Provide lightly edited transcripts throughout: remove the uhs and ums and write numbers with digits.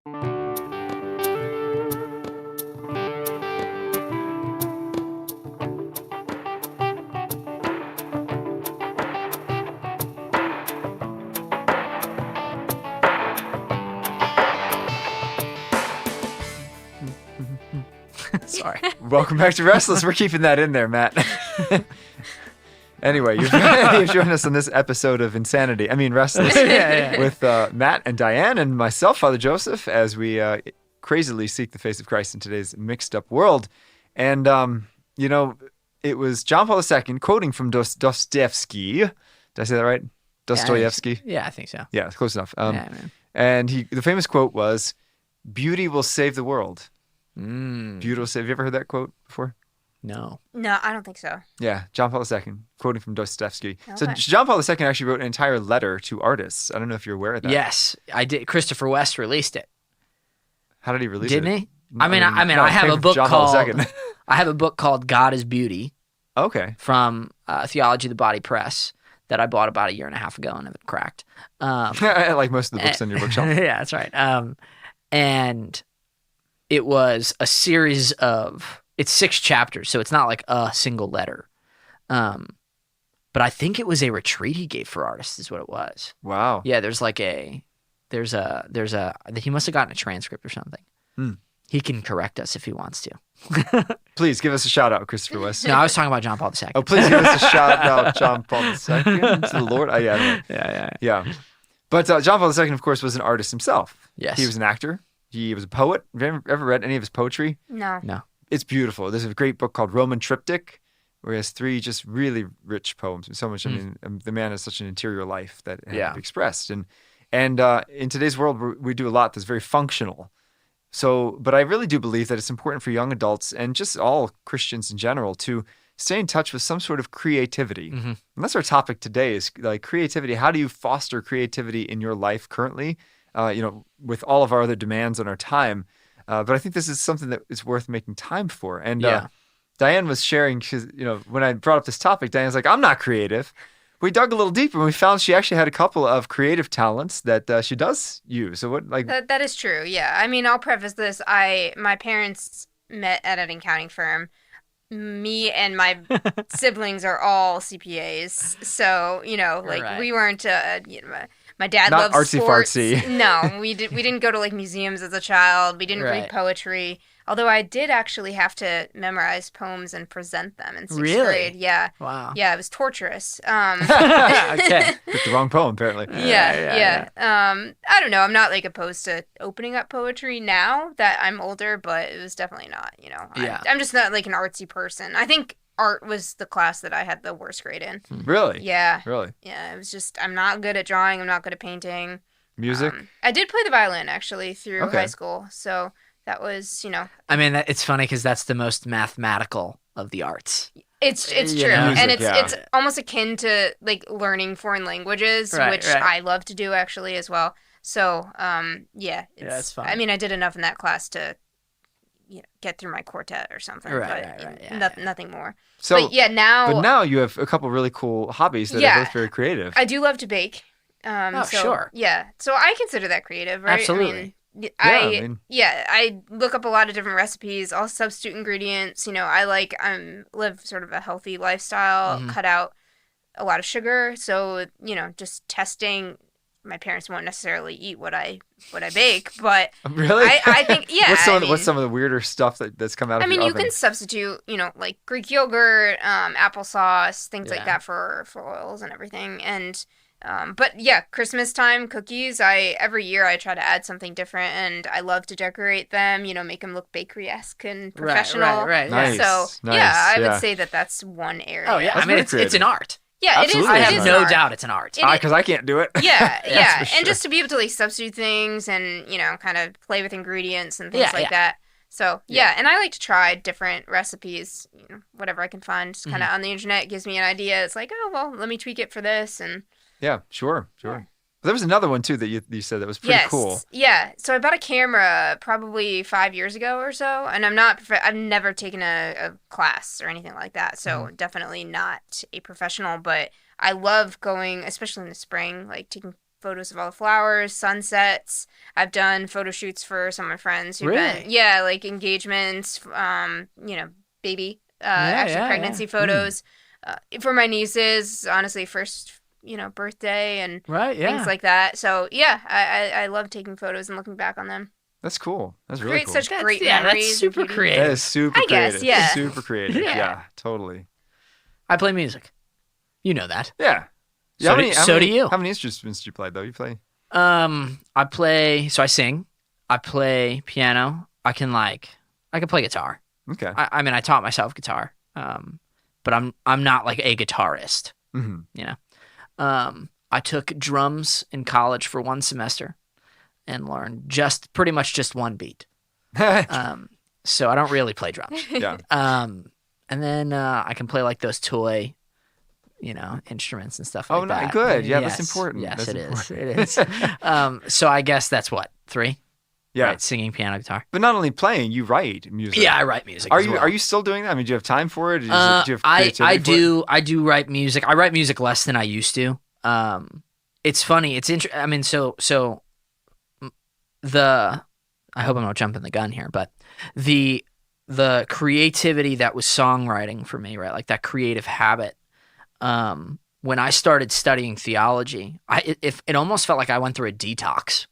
Sorry. Welcome back to Restless. We're keeping that in there, Matt. Anyway, you've joined us on this episode of Restless, with Matt and Diane and myself, Father Joseph, as we crazily seek the face of Christ in today's mixed-up world. And, it was John Paul II quoting from Dostoevsky. Did I say that right? Dostoevsky? Yeah, I think so. Yeah, close enough. Man. And the famous quote was, "Beauty will save the world." Beauty will save. Have you ever heard that quote before? No, I don't think so. Yeah, John Paul II, quoting from Dostoevsky. Okay. So John Paul II actually wrote an entire letter to artists. I don't know if you're aware of that. Yes, I did. Christopher West released it. How did he release Didn't it? he? I have a book called I have a book called God is Beauty. Okay. From Theology of the Body Press that I bought about a year and a half ago and haven't cracked. Like most of the books on your bookshelf. Yeah, that's right. And it was a series of, it's 6 chapters, so it's not like a single letter. But I think it was a retreat he gave for artists is what it was. Wow. Yeah, he must have gotten a transcript or something. He can correct us if he wants to. Please give us a shout out, Christopher West. No, I was talking about John Paul II. Oh, please give us a shout out, John Paul II, to the Lord. Oh, yeah. But John Paul II, of course, was an artist himself. Yes. He was an actor. He was a poet. Have you ever read any of his poetry? No. It's beautiful. There's a great book called Roman Triptych, where he has 3 just really rich poems. So much. The man has such an interior life that had to be expressed. And in today's world, we do a lot that's very functional. So, but I really do believe that it's important for young adults and just all Christians in general to stay in touch with some sort of creativity. And that's our topic today is like creativity. How do you foster creativity in your life currently? With all of our other demands on our time. But I think this is something that is worth making time for. And Diane was sharing, when I brought up this topic, Diane's like, I'm not creative. We dug a little deeper and we found she actually had a couple of creative talents that she does use. So what, like that is true. Yeah. I mean, I'll preface this. My parents met at an accounting firm. Me and my siblings are all CPAs. So, we weren't, my dad not loves artsy sports. fartsy. No, we didn't go to like museums as a child. We didn't read poetry. Although I did actually have to memorize poems and present them in 6th grade. Yeah. Wow. Yeah, it was torturous. Okay. Picked the wrong poem, apparently. Yeah. I don't know. I'm not like opposed to opening up poetry now that I'm older, but it was definitely not, I'm just not like an artsy person. I think art was the class that I had the worst grade in. Really? Yeah. Really? Yeah, it was just, I'm not good at drawing. I'm not good at painting. Music? I did play the violin actually through high school. So that was, it's funny because that's the most mathematical of the arts. It's true. Music, and it's almost akin to like learning foreign languages, which I love to do actually as well. So, it's fun. I mean, I did enough in that class to get through my quartet or something, nothing more. So, but now you have a couple really cool hobbies that are both very creative. I do love to bake. Sure. Yeah. So I consider that creative, right? Absolutely. I look up a lot of different recipes. I'll substitute ingredients. I live sort of a healthy lifestyle, cut out a lot of sugar. So, just testing. My parents won't necessarily eat what I bake, but really, I think What's some of the weirder stuff that's come out of your oven? You can substitute, like Greek yogurt, applesauce, things like that for oils and everything. And but yeah, Christmas time cookies. Every year I try to add something different, and I love to decorate them. Make them look bakery-esque and professional. Right. Nice. So nice. I would say that's one area. Oh yeah, it's an art. Yeah, absolutely. it is. I have no doubt it's an art. Because I can't do it. Yeah. For sure. And just to be able to like substitute things and kind of play with ingredients and things like that. So and I like to try different recipes, whatever I can find, just kind of on the internet. Gives me an idea. It's like, oh well, let me tweak it for this and. Yeah, sure. Yeah. There was another one too that you said that was pretty cool. Yeah. So I bought a camera probably 5 years ago or so, and I've never taken a class or anything like that. So definitely not a professional, but I love going, especially in the spring, like taking photos of all the flowers, sunsets. I've done photo shoots for some of my friends who've Really? been, yeah, like engagements, baby, pregnancy photos. For my nieces, honestly, first, birthday and things like that. So, yeah, I love taking photos and looking back on them. That's cool. That's really cool. Such great memories. That's super creative. That is super creative. I guess, yeah. Super creative. Yeah, totally. I play music. You know that. Yeah. So do you. How many instruments do you play, though? You play? I sing. I play piano. I can play guitar. Okay. I taught myself guitar. But I'm not like a guitarist. Mm-hmm. I took drums in college for 1 semester and learned pretty much just one beat. So I don't really play drums. Yeah. And then I can play like those toy, instruments and stuff like that. Oh, good. Yeah, yes. That's important. Yes, that's it is. So I guess that's what, 3? Yeah. Right, singing, piano, guitar. But not only playing, you write music. Yeah, I write music. Are you still doing that? I mean, do you have time for it? Do you have creativity I do write music. I write music less than I used to. It's funny. It's interesting. I hope I'm not jumping the gun here, but the creativity that was songwriting for me, right? Like that creative habit. When I started studying theology, it almost felt like I went through a detox.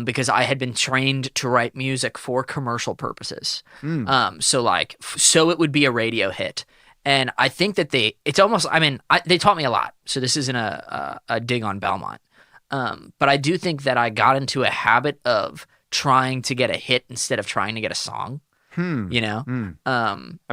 Because I had been trained to write music for commercial purposes. So it would be a radio hit. And I think that they taught me a lot. So this isn't a dig on Belmont. But I do think that I got into a habit of trying to get a hit instead of trying to get a song. I'm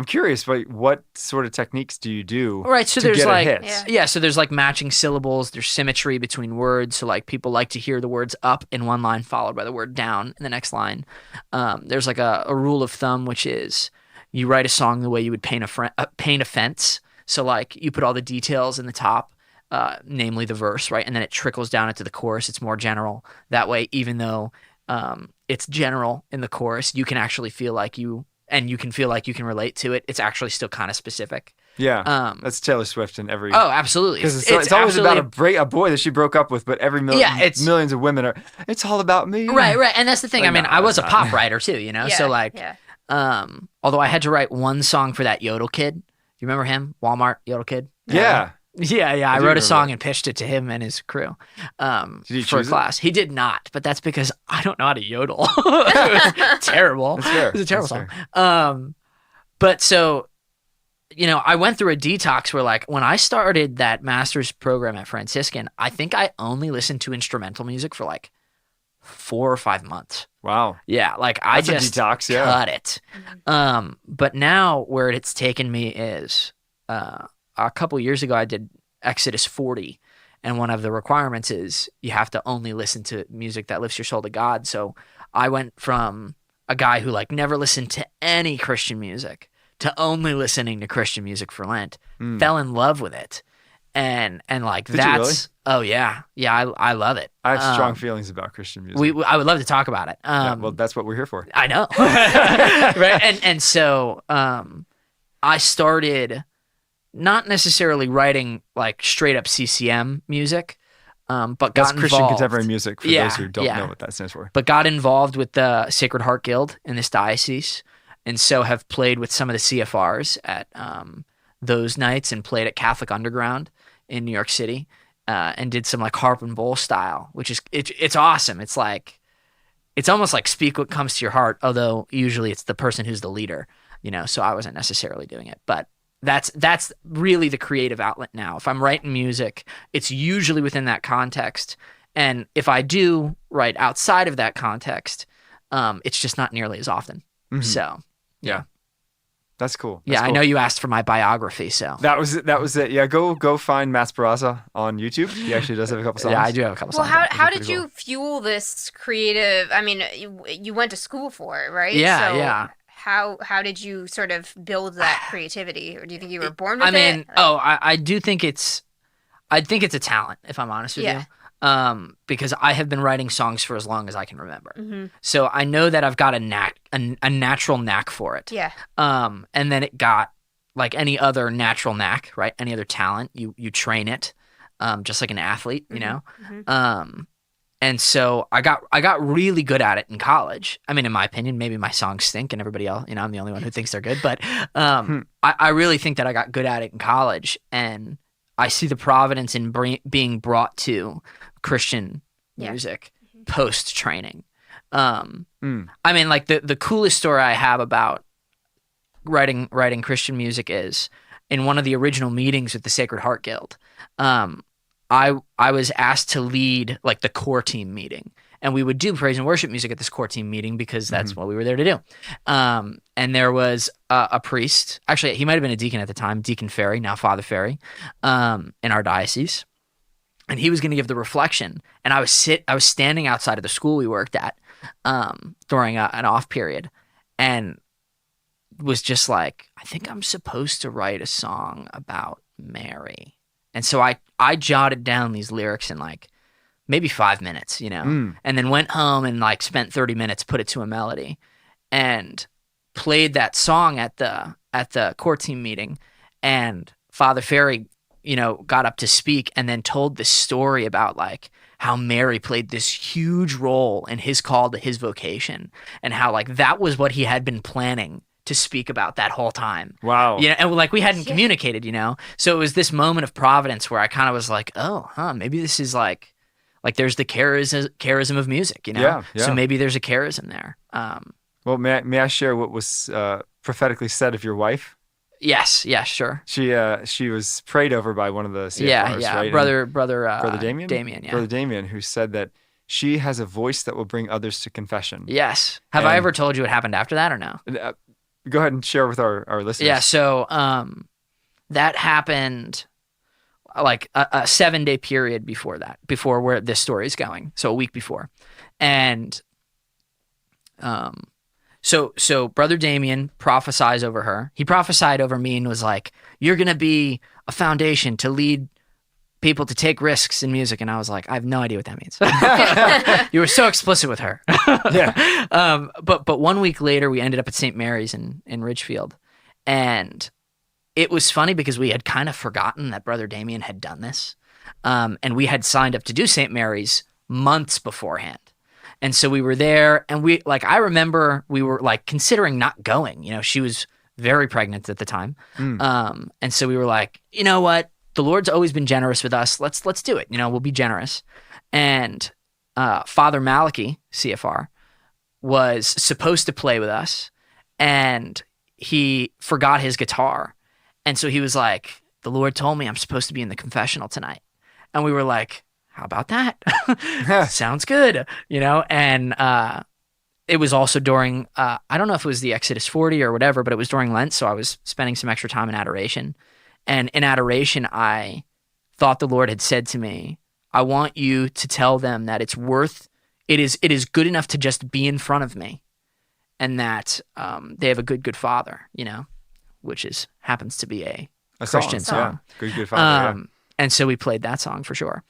curious, what sort of techniques do you do? Right, so to there's get like a hit? Yeah, so there's like matching syllables, there's symmetry between words, so like people like to hear the words up in one line followed by the word down in the next line. There's like a rule of thumb, which is you write a song the way you would paint a fence. So like you put all the details in the top, namely the verse, right, and then it trickles down into the chorus. It's more general. That way, even though it's general in the chorus, you can actually feel like you can relate to it. It's actually still kind of specific. Yeah, that's Taylor Swift in every. Oh, absolutely. Because it's always about a boy that she broke up with, but every millions of women are. It's all about me. Right, and that's the thing. I was a pop writer too, although I had to write one song for that Yodel kid. You remember him, Walmart Yodel kid? Yeah. Yeah. I wrote a song and pitched it to him and his crew Did he for a choose class. He did not, but that's because I don't know how to yodel. Terrible. That's fair. It was a terrible song. But so, I went through a detox where like when I started that master's program at Franciscan, I think I only listened to instrumental music for like 4 or 5 months. Wow. Yeah, like That's I just a detox, yeah. cut it. But now where it's taken me is a couple years ago I did Exodus 40, and one of the requirements is you have to only listen to music that lifts your soul to God. So I went from a guy who like never listened to any Christian music to only listening to Christian music for Lent. Fell in love with it. And like Did that's you really? Oh yeah. I love it. I have strong feelings about Christian music. I would love to talk about it. Well, that's what we're here for. I know. Right. And so I started not necessarily writing like straight up CCM music, but got That's Christian involved. contemporary music for those who don't know what that stands for. But got involved with the Sacred Heart Guild in this diocese, and so have played with some of the CFRs at those nights and played at Catholic Underground in New York City, and did some like harp and bowl style, which is it's awesome. It's like it's almost like speak what comes to your heart, although usually it's the person who's the leader, so I wasn't necessarily doing it, but that's really the creative outlet now. If I'm writing music, it's usually within that context. And if I do write outside of that context, it's just not nearly as often. Mm-hmm. So, yeah. That's cool. That's cool. I know you asked for my biography, so. That was it. Yeah, go find Matt Sparaza on YouTube. He actually does have a couple songs. Yeah, I do have a couple songs. Well, how did you fuel this creative? I mean, you went to school for it, right? Yeah, so yeah. How did you sort of build that creativity, or do you think you were born with it? I do think it's a talent, if I'm honest with you. Because I have been writing songs for as long as I can remember. Mm-hmm. So I know that I've got a natural knack for it. Yeah. And then it got like any other natural knack, right? Any other talent, you train it. just like an athlete, you know. And so I got really good at it in college. I mean, in my opinion, maybe my songs stink and everybody else, you know, I'm the only one who thinks they're good. But I really think that I got good at it in college. And I see the providence in being brought to Christian music post-training. I mean, like the coolest story I have about writing Christian music is in one of the original meetings with the Sacred Heart Guild. I was asked to lead like the core team meeting, and we would do praise and worship music at this core team meeting because that's what we were there to do. And there was a priest, actually he might have been a deacon at the time, Deacon Ferry, now Father Ferry, in our diocese, and he was going to give the reflection. And I was standing outside of the school we worked at during an off period, and was just like, I think I'm supposed to write a song about Mary. And so I jotted down these lyrics in like maybe 5 minutes, you know, and then went home and like spent 30 minutes, put it to a melody, and played that song at the core team meeting. And Father Ferry, you know, got up to speak and then told this story about like how Mary played this huge role in his call to his vocation, and how like that was what he had been planning to speak about that whole time. Wow. You know, and like we hadn't communicated, you know? So it was this moment of providence where I kind of was like, maybe this is like there's the charism of music, you know? Yeah. So maybe there's a charism there. Well, may I share what was prophetically said of your wife? Yes, sure. She was prayed over by one of the CFRs, right? Brother Damien? Damien, yeah. Brother Damien, who said that she has a voice that will bring others to confession. Yes. Have I ever told you what happened after that or no? Go ahead and share with our listeners. Yeah, so that happened like a 7-day period before where this story is going. So a week before. And so Brother Damien prophesies over her. He prophesied over me and was like, you're going to be a foundation to lead people to take risks in music. And I was like, I have no idea what that means. You were so explicit with her. Yeah. But 1 week later, we ended up at St. Mary's in Ridgefield. And it was funny because we had kind of forgotten that Brother Damien had done this. And we had signed up to do St. Mary's months beforehand. And so we were there, and I remember we were like considering not going. You know, she was very pregnant at the time. And so we were like, you know what? The Lord's always been generous with us. Let's do it. You know, we'll be generous. And Father Malachi, CFR, was supposed to play with us, and he forgot his guitar. And so he was like, the Lord told me I'm supposed to be in the confessional tonight. And we were like, how about that? Sounds good. You know, and it was also during, I don't know if it was the Exodus 40 or whatever, but it was during Lent. So I was spending some extra time in adoration. And in adoration, I thought the Lord had said to me, I want you to tell them that it is good enough to just be in front of me, and that they have a good father, you know, which happens to be a Christian song. Yeah. Good father, yeah. And so we played that song for sure.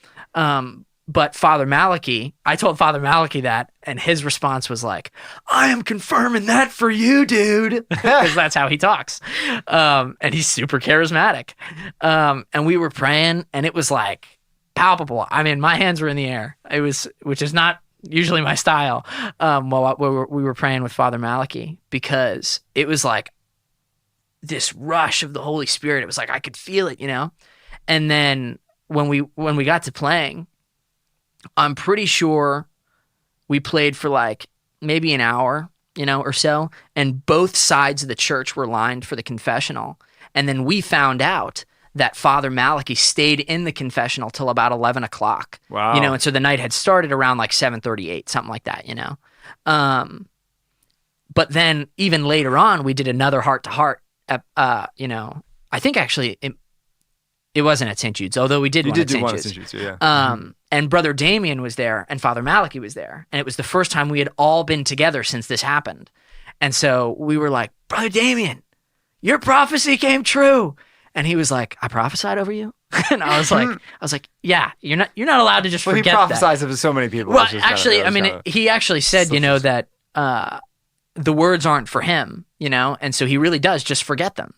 But Father Malachi, I told Father Malachi that, and his response was like, I am confirming that for you, dude. Because that's how he talks. And he's super charismatic. And we were praying, and it was like palpable. I mean, my hands were in the air. Which is not usually my style, while we were praying with Father Malachi, because it was like this rush of the Holy Spirit. It was like I could feel it, you know? And then when we got to playing, I'm pretty sure we played for like maybe an hour, you know, or so, and both sides of the church were lined for the confessional. And then we found out that Father Malachi stayed in the confessional till about 11 o'clock. Wow. You know, and so the night had started around like 7:38, something like that, you know. But then even later on, we did another heart-to-heart, you know, I think actually it wasn't at St. Jude's, although we did one at St. Jude's. Yeah. And Brother Damien was there, and Father Malachi was there. And it was the first time we had all been together since this happened. And so we were like, Brother Damien, your prophecy came true. And he was like, I prophesied over you? And I was like, yeah, you're not allowed to just forget that. He prophesies over so many people. Well, actually, he actually said, you know, that the words aren't for him, you know, and so he really does just forget them.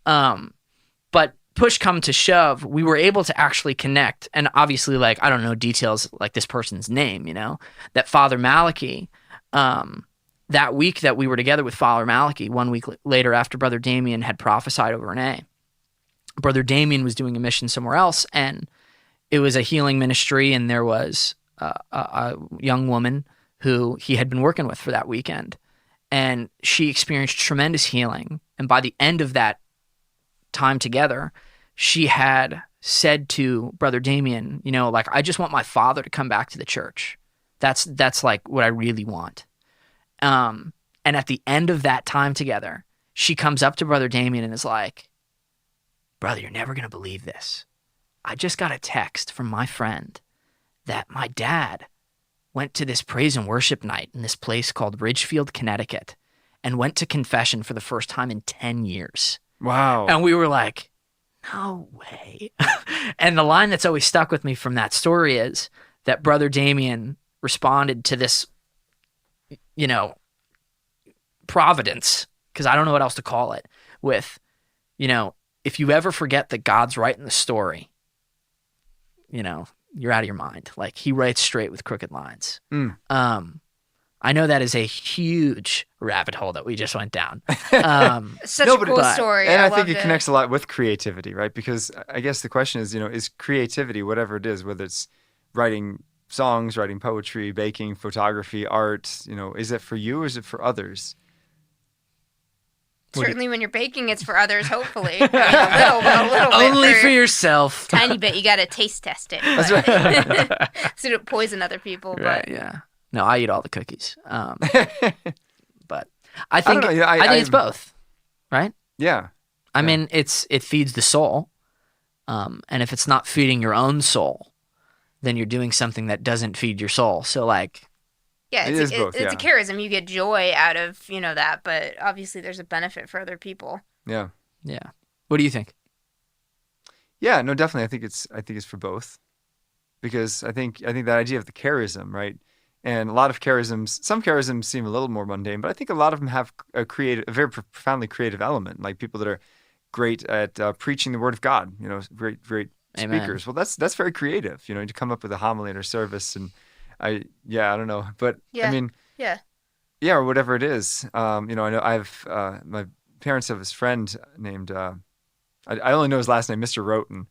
But push come to shove, we were able to actually connect. And obviously, like, I don't know details like this person's name, that Father Malachi, that week that we were together with Father Malachi, 1 week later after Brother Damien had prophesied over Renee, Brother Damien was doing a mission somewhere else, and it was a healing ministry, and there was a young woman who he had been working with for that weekend, and she experienced tremendous healing. And by the end of that time together, she had said to Brother Damien, like, I just want my father to come back to the church. That's like what I really want. And at the end of that time together, she comes up to Brother Damien and is like, brother, you're never going to believe this. I just got a text from my friend that my dad went to this praise and worship night in this place called Ridgefield, Connecticut, and went to confession for the first time in 10 years. Wow. And we were like, no way. And the line that's always stuck with me from that story is that Brother Damien responded to this, providence, because I don't know what else to call it, with, if you ever forget that God's writing the story, you're out of your mind. Like, he writes straight with crooked lines. I know that is a huge rabbit hole that we just went down. Such a cool story. And I think it connects a lot with creativity, right? Because I guess the question is creativity, whatever it is, whether it's writing songs, writing poetry, baking, photography, art, is it for you or is it for others? Certainly when you're baking, it's for others, hopefully. A little bit. Only for yourself. Tiny bit. You got to taste test it. That's right. So you don't poison other people. Right, but. Yeah. No, I eat all the cookies. But I think I think it's both, right? Yeah. I mean, it feeds the soul. And if it's not feeding your own soul, then you're doing something that doesn't feed your soul. So, like... Yeah, it's a charism. You get joy out of, that, but obviously there's a benefit for other people. Yeah. Yeah. What do you think? Yeah, no, definitely. I think it's for both. Because I think that idea of the charism, right? And a lot of charisms, some charisms seem a little more mundane, but I think a lot of them have a very profoundly creative element, like people that are great at preaching the word of God, great Amen. speakers. Well, that's very creative, to come up with a homily in a service, and I don't know, but yeah. I mean, yeah, or whatever it is. I know I've my parents have this friend named I only know his last name, Mr. Roten.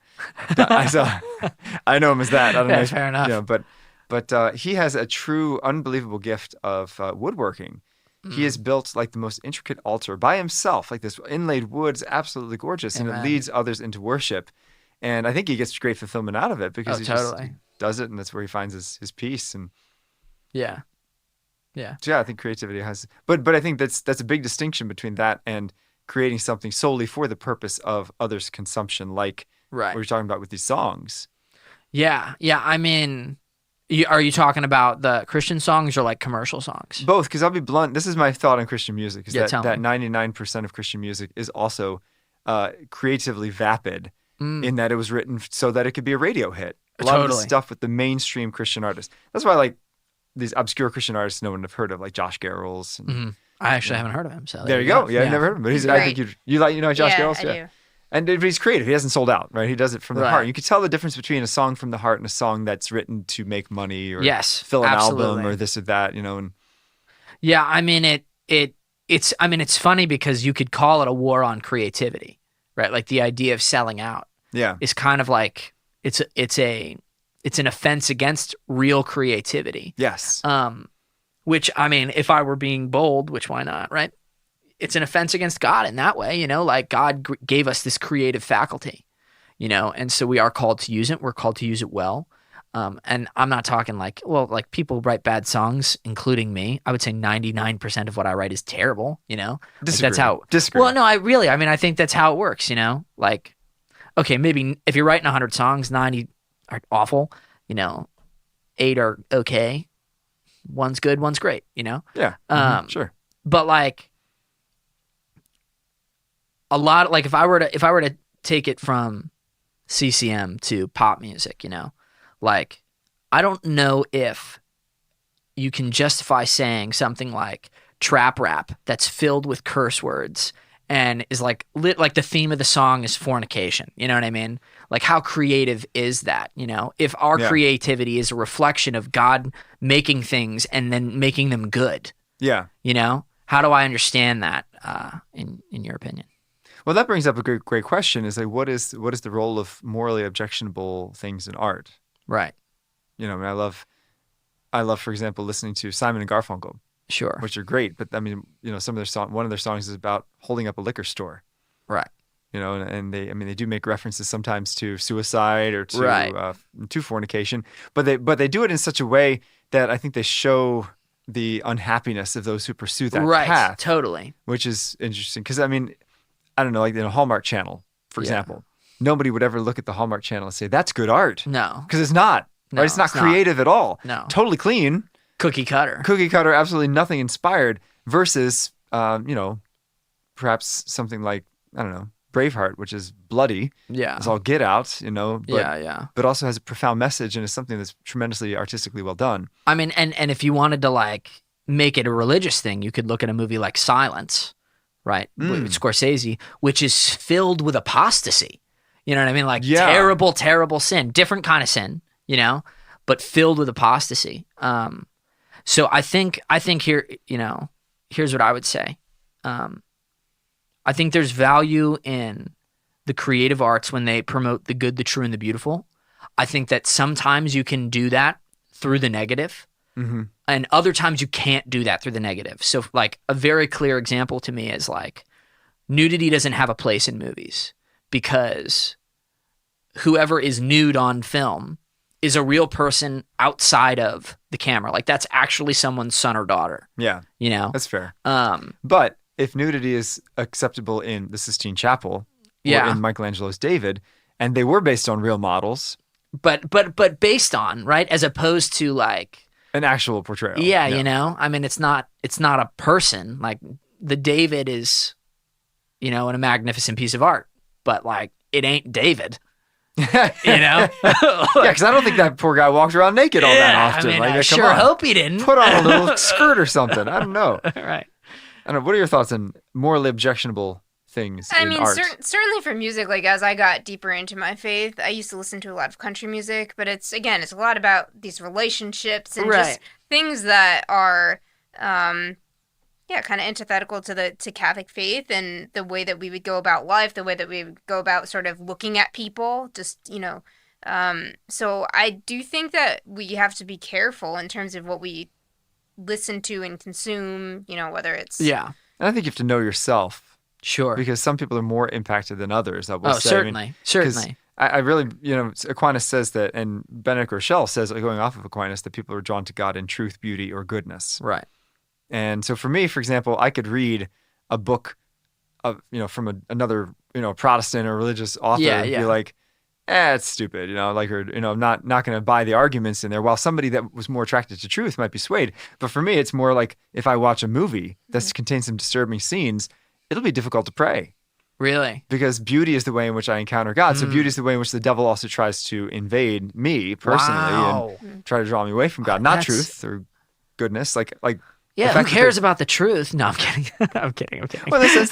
I know him as that. I don't know. Fair enough. But he has a true, unbelievable gift of woodworking. He has built like the most intricate altar by himself, like this inlaid wood's absolutely gorgeous, Amen. and it leads others into worship. And I think he gets great fulfillment out of it because he just does it, and that's where he finds his peace. And yeah. So I think creativity has, but I think that's a big distinction between that and creating something solely for the purpose of others' consumption, like what you're talking about with these songs. Yeah. I mean, are you talking about the Christian songs or like commercial songs? Both, because I'll be blunt. This is my thought on Christian music: is that 99% of Christian music is also creatively vapid. In that it was written so that it could be a radio hit. A lot of the stuff with the mainstream Christian artists. That's why I like these obscure Christian artists no one have heard of, like Josh Garrels. And, I actually haven't heard of him. So there you go. Yeah, I've never heard of him. But I think you like Josh Garrels? Yeah, I do. And but he's creative. He hasn't sold out, right? He does it from the heart. You can tell the difference between a song from the heart and a song that's written to make money or fill an album or this or that, And yeah, I mean it's funny because you could call it a war on creativity, right? Like the idea of selling out. Yeah, is kind of like it's an offense against real creativity. Yes. Which, I mean, if I were being bold, which why not, right? It's an offense against God in that way, like God gave us this creative faculty, and so we are called to use it. We're called to use it well. And I'm not talking like people write bad songs, including me. I would say 99% of what I write is terrible, Disagree. Like that's how. Disagree. Well, no, I think that's how it works, like. Okay, maybe if you're writing 100 songs, 90 are awful, 8 are okay, one's good, one's great, Yeah, sure. But like a lot, like if I were to take it from CCM to pop music, like I don't know if you can justify saying something like trap rap that's filled with curse words and is like like the theme of the song is fornication. You know what I mean? Like how creative is that? You know, if our creativity is a reflection of God making things and then making them good. Yeah. You know, how do I understand that in your opinion? Well, that brings up a great question. Is like, what is the role of morally objectionable things in art? Right. You know, I mean, I love, for example, listening to Simon and Garfunkel. Sure. Which are great, but I mean, you know, one of their songs is about holding up a liquor store. Right. You know, and they do make references sometimes to suicide or to fornication, but they do it in such a way that I think they show the unhappiness of those who pursue that path. Totally. Which is interesting because I mean, I don't know, like in a Hallmark Channel, for example, nobody would ever look at the Hallmark Channel and say that's good art. No, because it's not. No, right? It's not creative at all. No, totally clean. Cookie cutter, absolutely nothing inspired. Versus, you know, perhaps something like I don't know, Braveheart, which is bloody. Yeah, it's all get out. You know. But, but also has a profound message and is something that's tremendously artistically well done. I mean, and if you wanted to like make it a religious thing, you could look at a movie like Silence. Right, with Scorsese, which is filled with apostasy. You know what I mean? Like terrible, terrible sin, different kind of sin. You know, but filled with apostasy. So I think here, you know, here's what I would say. I think there's value in the creative arts when they promote the good, the true, and the beautiful. I think that sometimes you can do that through the negative. Mm-hmm. And other times you can't do that through the negative. So like a very clear example to me is like nudity doesn't have a place in movies because whoever is nude on film is a real person outside of the camera. Like that's actually someone's son or daughter. Yeah. You know? That's fair. But if nudity is acceptable in the Sistine Chapel or in Michelangelo's David, and they were based on real models. But based on, right? As opposed to like an actual portrayal. Yeah, you know? I mean, it's not a person. Like, the David is, you know, a magnificent piece of art, but, like, it ain't David. You know? Yeah, because I don't think that poor guy walks around naked all that often. I mean, like, I sure hope he didn't. Put on a little skirt or something. I don't know. Right. I don't know. What are your thoughts on morally objectionable things in art? Certainly for music, like as I got deeper into my faith, I used to listen to a lot of country music, but it's a lot about these relationships and just things that are, kind of antithetical to Catholic faith and the way that we would go about life, the way that we would go about sort of looking at people, just, you know. So I do think that we have to be careful in terms of what we listen to and consume, you know, whether it's... Yeah. And I think you have to know yourself. Sure. Because some people are more impacted than others, I will say. Certainly. Certainly. I really, you know, Aquinas says that, and Benedict Rochelle says, going off of Aquinas, that people are drawn to God in truth, beauty, or goodness. Right. And so for me, for example, I could read a book of, you know, from another, you know, Protestant or religious author and be like, it's stupid, you know, like, or, you know, I'm not going to buy the arguments in there. While somebody that was more attracted to truth might be swayed. But for me, it's more like if I watch a movie that contains some disturbing scenes, it'll be difficult to pray. Really? Because beauty is the way in which I encounter God. So beauty is the way in which the devil also tries to invade me personally and try to draw me away from God. Not truth or goodness. Like yeah, who cares about the truth? No, I'm kidding. I'm kidding. Well, in the sense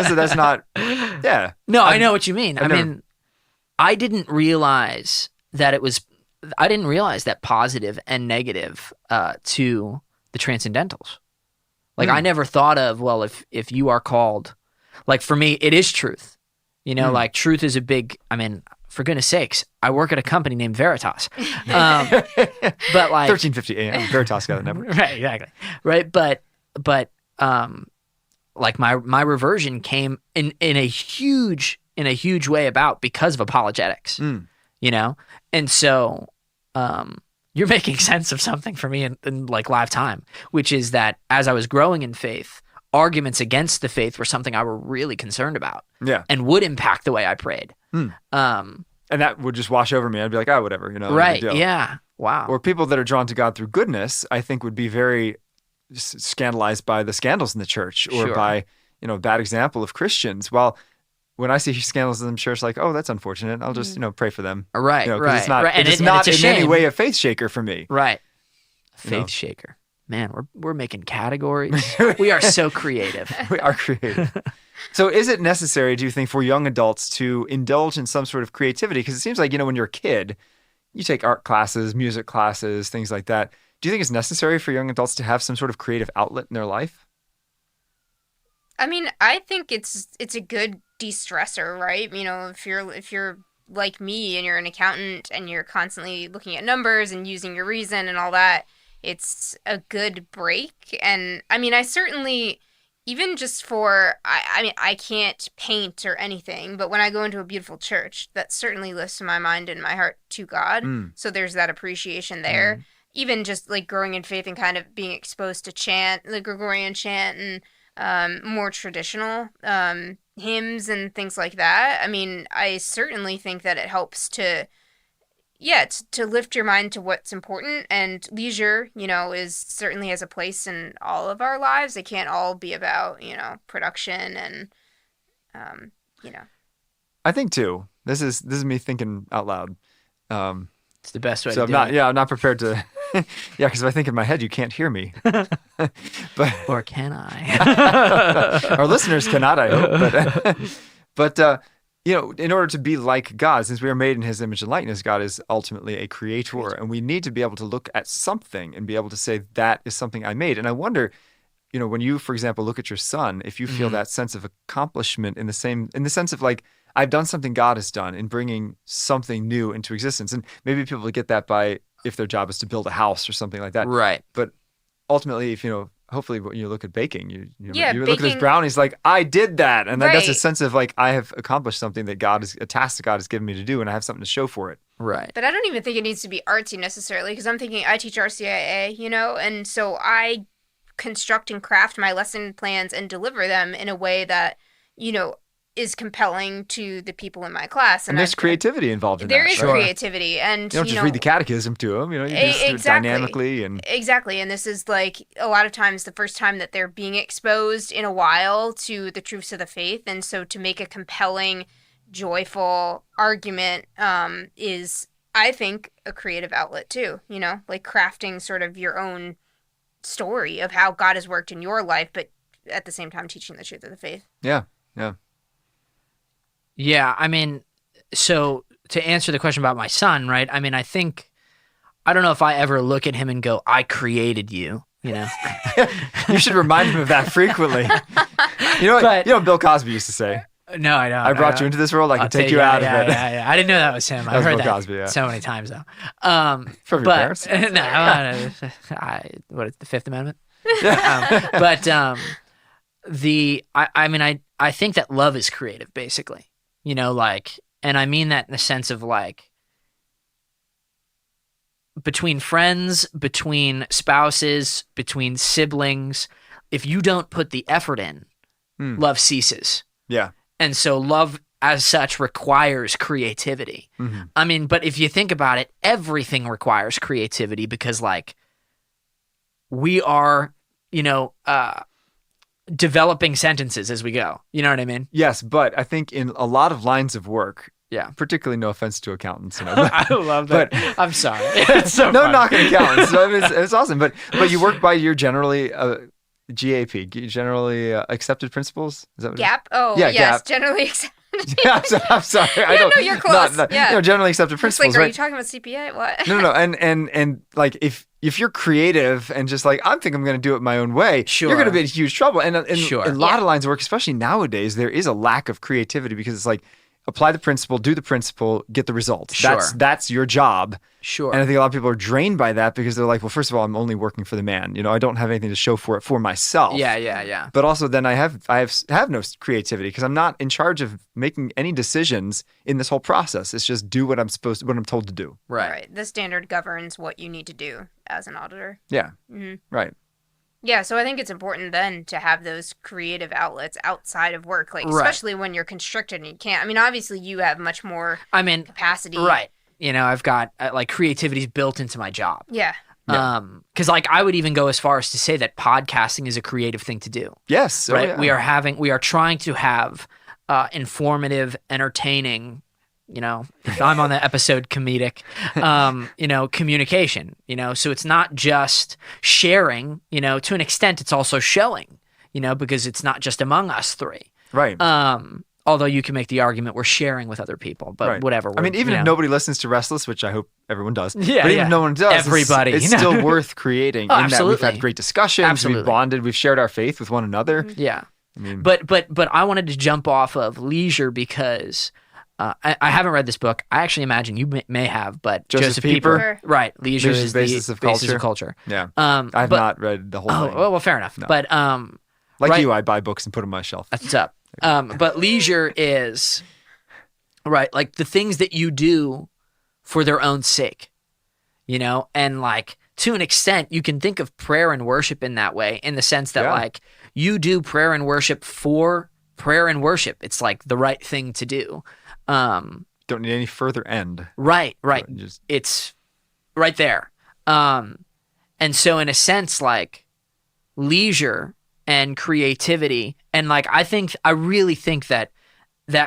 that that's not. Yeah. No, I know what you mean. I mean, I didn't realize that I didn't realize that positive and negative to the transcendentals. Like I never thought of, well, if you are called, like for me, it is truth. You know, like truth is a big, I mean, for goodness sakes, I work at a company named Veritas. But like 1350 AM, Veritas got a number. Right, exactly. Right. But like my reversion came in a huge way about because of apologetics. You know? And so you're making sense of something for me in like live time, which is that as I was growing in faith, arguments against the faith were something I were really concerned about. Yeah. And would impact the way I prayed. And that would just wash over me. I'd be like, oh, whatever, you know. Right. Yeah. Wow. Or people that are drawn to God through goodness, I think would be very scandalized by the scandals in the church or by, you know, a bad example of Christians. Well, when I see scandals in the church, like, oh, that's unfortunate. I'll just, you know, pray for them. Right, you know, right. It's not, right. It's not in any way a faith shaker for me. Right. Faith shaker. man, we're making categories. We are so creative. We are creative. So is it necessary, do you think, for young adults to indulge in some sort of creativity? Because it seems like, when you're a kid, you take art classes, music classes, things like that. Do you think it's necessary for young adults to have some sort of creative outlet in their life? I mean, I think it's a good de-stressor, right? If you're like me and you're an accountant and you're constantly looking at numbers and using your reason and all that, it's a good break. And I mean, I certainly, even just for, I can't paint or anything, but when I go into a beautiful church, that certainly lifts my mind and my heart to God. So there's that appreciation there. Even just like growing in faith and kind of being exposed to chant, the Gregorian chant, and more traditional hymns and things like that. I mean, I certainly think that it helps to lift your mind to what's important, and leisure, is certainly has a place in all of our lives. It can't all be about, production and, I think too. This is me thinking out loud. It's the best way so to do it. Yeah, I'm not prepared to. Yeah, because if I think in my head, you can't hear me. But or can I? Our listeners cannot, I hope. But in order to be like God, since we are made in His image and likeness, God is ultimately a creator, and we need to be able to look at something and be able to say that is something I made. And I wonder, when you, for example, look at your son, if you feel that sense of accomplishment in the sense of like, I've done something God has done in bringing something new into existence. And maybe people get that by if their job is to build a house or something like that. Right. But ultimately, if hopefully when you look at baking, you look at those brownies like, I did that. And that's a sense of like, I have accomplished something that a task that God has given me to do, and I have something to show for it. Right. But I don't even think it needs to be artsy necessarily, because I'm thinking I teach RCIA, and so I construct and craft my lesson plans and deliver them in a way that, is compelling to the people in my class. And there's creativity involved in that. There is creativity. And you don't just read the catechism to them, you just do it dynamically. Exactly. And this is like a lot of times the first time that they're being exposed in a while to the truths of the faith. And so to make a compelling, joyful argument is, I think, a creative outlet too, like crafting sort of your own story of how God has worked in your life, but at the same time teaching the truth of the faith. Yeah, yeah. Yeah, I mean, so to answer the question about my son, right? I mean, I don't know if I ever look at him and go, I created you, You should remind him of that frequently. You know what Bill Cosby used to say? No, I don't. I brought you into this world, I can take you out of it. Yeah. I didn't know that was him. I've heard Bill that Cosby, so many times, though. From your parents? No, what is the Fifth Amendment? I think that love is creative, basically. And I mean that in the sense of like, between friends, between spouses, between siblings, if you don't put the effort in, love ceases. Yeah. And so love as such requires creativity. Mm-hmm. I mean, but if you think about it, everything requires creativity, because like we are, developing sentences as we go. You know what I mean? Yes, but I think in a lot of lines of work, particularly no offense to accountants, I love that. But I'm sorry. It's so no funny. knocking accountants. It's awesome. But you work by your generally GAP, generally accepted principles. Is that what GAP? Oh, yes, GAP. Generally accepted. I'm sorry. You're close. Generally accepted principles. Like, are right? you talking about CPA? What? No. And like if you're creative and just like, I think I'm going to do it my own way, sure, you're going to be in huge trouble. And sure. in a lot of lines of work, especially nowadays, there is a lack of creativity, because it's like, apply the principle, do the principle, get the results. Sure. That's your job. Sure. And I think a lot of people are drained by that, because they're like, well, first of all, I'm only working for the man. I don't have anything to show for it for myself. Yeah. But also then I have no creativity, because I'm not in charge of making any decisions in this whole process. It's just do what I'm told to do. Right. The standard governs what you need to do as an auditor. Yeah. Mm-hmm. Right. Yeah, so I think it's important then to have those creative outlets outside of work, like especially when you're constricted and you can't. I mean, obviously you have much more capacity. Right. I've got like creativity's built into my job. Yeah. Because like I would even go as far as to say that podcasting is a creative thing to do. Yes. Right. We are trying to have informative, entertaining, if I'm on the episode comedic, communication, so it's not just sharing, to an extent, it's also showing, because it's not just among us three. Right. Although you can make the argument we're sharing with other people, but whatever. I mean, even if nobody listens to Restless, which I hope everyone does, but even if no one does, everybody, it's still worth creating. In that we've had great discussions, absolutely. We've bonded, we've shared our faith with one another. Yeah. I mean, but I wanted to jump off of Leisure because I haven't read this book. I actually imagine you may have, but Joseph Pieper. Right. Leisure is the basis of culture. Yeah. I've not read the whole thing. Well, fair enough. No. But you, I buy books and put them on my shelf. That's what's up. But Leisure is like the things that you do for their own sake, and like to an extent you can think of prayer and worship in that way, in the sense that like you do prayer and worship for prayer and worship. It's like the right thing to do. Don't need any further end. Right. It's right there. And so in a sense, like leisure and creativity, and like I really think that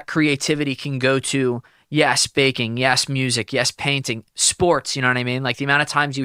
creativity can go to, yes, baking, yes, music, yes, painting, sports, you know what I mean? Like the amount of times you hear